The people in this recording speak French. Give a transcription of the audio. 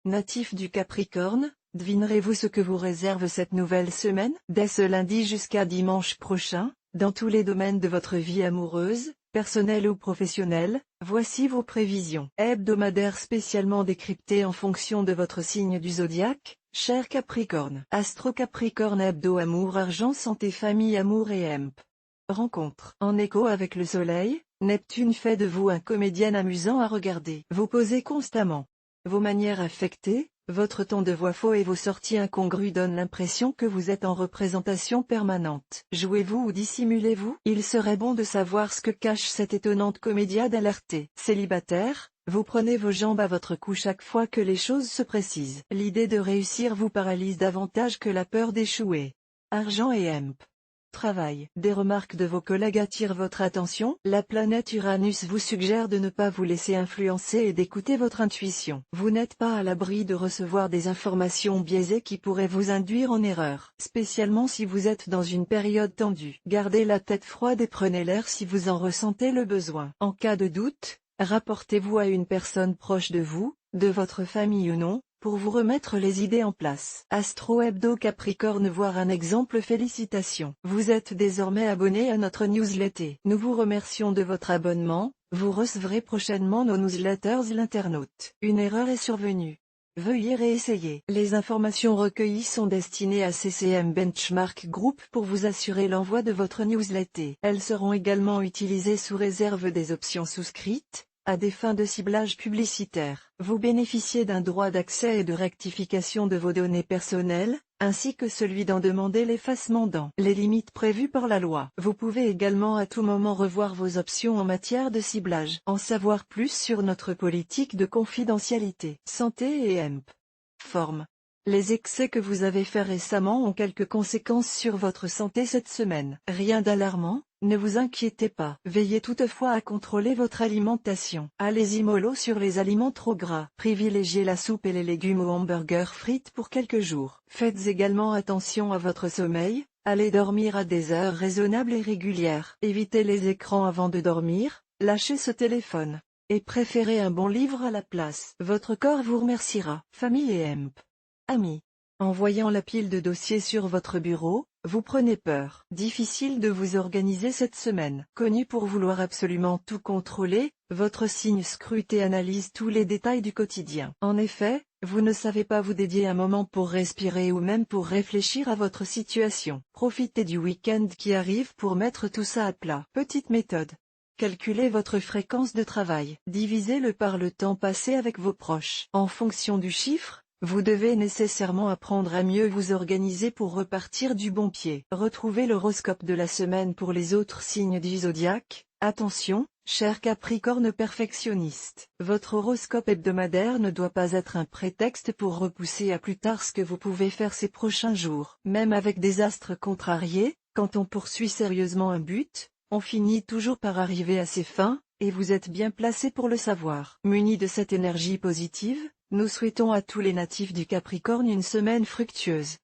Natif du Capricorne, devinerez-vous ce que vous réserve cette nouvelle semaine? Dès ce lundi jusqu'à dimanche prochain, dans tous les domaines de votre vie amoureuse, personnelle ou professionnelle, voici vos prévisions hebdomadaires spécialement décryptées en fonction de votre signe du zodiaque, cher Capricorne. Astro Capricorne hebdo amour argent santé famille amour et emp. Rencontre. En écho avec le soleil, Neptune fait de vous un comédien amusant à regarder. Vous posez constamment. Vos manières affectées, votre ton de voix faux et vos sorties incongrues donnent l'impression que vous êtes en représentation permanente. Jouez-vous ou dissimulez-vous? Il serait bon de savoir ce que cache cette étonnante comédia d'alerté. Célibataire, vous prenez vos jambes à votre cou chaque fois que les choses se précisent. L'idée de réussir vous paralyse davantage que la peur d'échouer. Argent et emp. Travail. Des remarques de vos collègues attirent votre attention. La planète Uranus vous suggère de ne pas vous laisser influencer et d'écouter votre intuition. Vous n'êtes pas à l'abri de recevoir des informations biaisées qui pourraient vous induire en erreur, spécialement si vous êtes dans une période tendue. Gardez la tête froide et prenez l'air si vous en ressentez le besoin. En cas de doute, rapportez-vous à une personne proche de vous, de votre famille ou non, pour vous remettre les idées en place. Astro Hebdo Capricorne voir un exemple. Félicitations. Vous êtes désormais abonné à notre newsletter. Nous vous remercions de votre abonnement, vous recevrez prochainement nos newsletters. L'internaute. Une erreur est survenue. Veuillez réessayer. Les informations recueillies sont destinées à CCM Benchmark Group pour vous assurer l'envoi de votre newsletter. Elles seront également utilisées sous réserve des options souscrites, à des fins de ciblage publicitaire. Vous bénéficiez d'un droit d'accès et de rectification de vos données personnelles, ainsi que celui d'en demander l'effacement dans les limites prévues par la loi. Vous pouvez également à tout moment revoir vos options en matière de ciblage. En savoir plus sur notre politique de confidentialité. Santé et emp. Forme. Les excès que vous avez faits récemment ont quelques conséquences sur votre santé cette semaine. Rien d'alarmant, ne vous inquiétez pas. Veillez toutefois à contrôler votre alimentation. Allez-y mollo sur les aliments trop gras. Privilégiez la soupe et les légumes aux hamburgers frites pour quelques jours. Faites également attention à votre sommeil, allez dormir à des heures raisonnables et régulières. Évitez les écrans avant de dormir, lâchez ce téléphone. Et préférez un bon livre à la place. Votre corps vous remerciera. Famille et emp. Amis. En voyant la pile de dossiers sur votre bureau, vous prenez peur. Difficile de vous organiser cette semaine. Connu pour vouloir absolument tout contrôler, votre signe scrute et analyse tous les détails du quotidien. En effet, vous ne savez pas vous dédier un moment pour respirer ou même pour réfléchir à votre situation. Profitez du week-end qui arrive pour mettre tout ça à plat. Petite méthode. Calculez votre fréquence de travail. Divisez-le par le temps passé avec vos proches. En fonction du chiffre, vous devez nécessairement apprendre à mieux vous organiser pour repartir du bon pied. Retrouvez l'horoscope de la semaine pour les autres signes du zodiaque. Attention, cher Capricorne perfectionniste. Votre horoscope hebdomadaire ne doit pas être un prétexte pour repousser à plus tard ce que vous pouvez faire ces prochains jours. Même avec des astres contrariés, quand on poursuit sérieusement un but, on finit toujours par arriver à ses fins, et vous êtes bien placé pour le savoir. Muni de cette énergie positive, nous souhaitons à tous les natifs du Capricorne une semaine fructueuse.